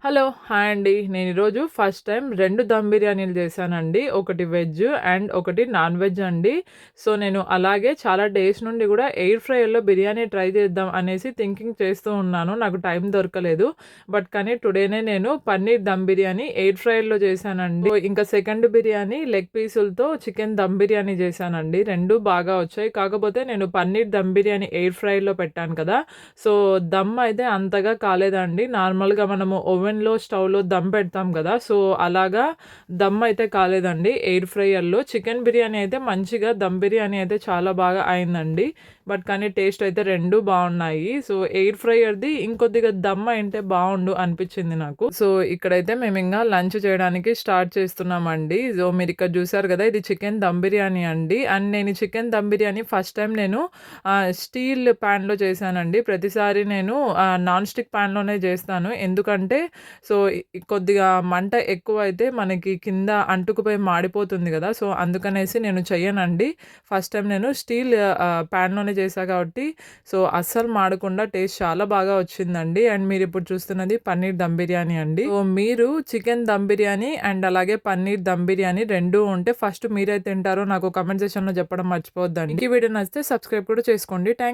Hello! Hi అండి. నేను ఈరోజు ఫస్ట్ టైమ్ 2 దమ్ బిర్యానీలు చేశానండి. ఒకటి వెజ్ అండ్ ఒకటి నాన్ వెజ్ అండి. సో, నేను అలాగే చాలా డేస్ నుండి గూడా ఎయిర్ ఫ్రైయర్‌లో బిర్యానీ ట్రై చేద్దాం అనేసి థింకింగ్ చేస్తూ ఉన్నాను. నాకు టైం దొరకలేదు. కానీ టుడేనే నేను పన్నీర్ దమ్ బిర్యానీ ఎయిర్ ఫ్రైయర్‌లో చేశానండి. ఇంకా సెకండ్ బిర్యానీ లెగ్ పీసులతో చికెన్ దమ్ బిర్యానీ చేశానండి. 2 బాగా వచ్చాయి. కాకపోతే నేను పన్నీర్ దమ్ బిర్యానీ ఎయిర్ ఫ్రైయర్‌లో పెట్టాను కదా! సో, దమ్ అయితే అంతగా కాలేదండి. నార్మల్‌గా మనము ఓవెన్‌లో, స్టవ్‌లో దమ్ పెడతాం గదా! సో, అలాగా దమ్ అయితే కాలేదండి ఎయిర్ ఫ్రైయర్‌లో. చికెన్ బిర్యానీ అయితే మంచిగా దమ్ బిర్యానీ అయితే చాలా బాగా అయిందండి. కానీ టేస్ట్ అయితే 2 బావున్నాయి. సో, ఎయిర్ ఫ్రైయర్‌ది ఇంకొద్దిగా దమ్ అయింటే బావుండు అనిపిచ్చింది నాకు. సో, ఇక్కడైతే మేమింగా లంచ్ చేయడానికి స్టార్ట్ చేస్తున్నామండి. సో, మీరిక్కడ జూసారు గదా! ఇది చికెన్ దమ్ బిర్యానీ అండి. అండ్ నేను ఈ chicken dum biryani first time నేను స్టీల్ ప్యాన్‌లో చేశానండి. ప్రతిసారి నేను నాన్ స్టిక్ ప్యాన్‌లోనే జేస్తాను. ఎందుకంటే సో, కొద్దిగా మంట ఎక్కువైతే మనకి కింద అంటుకుపోయి మాడిపోతుంది గదా! సో, అందుకనేసి నేను చెయ్యనండి. ఫస్ట్ టైమ్ నేను స్టీల్ ప్యాన్‌లోనే చేశా కాబట్టి సో, అస్సలు మాడకుండా టేస్ట్ చాలా బాగా వచ్చిందండి. అండ్ మీరిప్పుడు చూస్తున్నది పన్నీర్ దమ్ బిర్యానీ అండి. సో, మీరు చికెన్ దమ్ బిర్యానీ అండ్ అలాగే పన్నీర్ దమ్ బిర్యానీ 2 ఉంటే ఫస్ట్ మీరేది తింటారో నాకు కామెంట్ సెక్షన్‌లో చెప్పడం మర్చిపోవద్దండి. ఈ వీడియో నచ్చితే సబ్స్క్రైబ్ కూడా చేసుకోండి.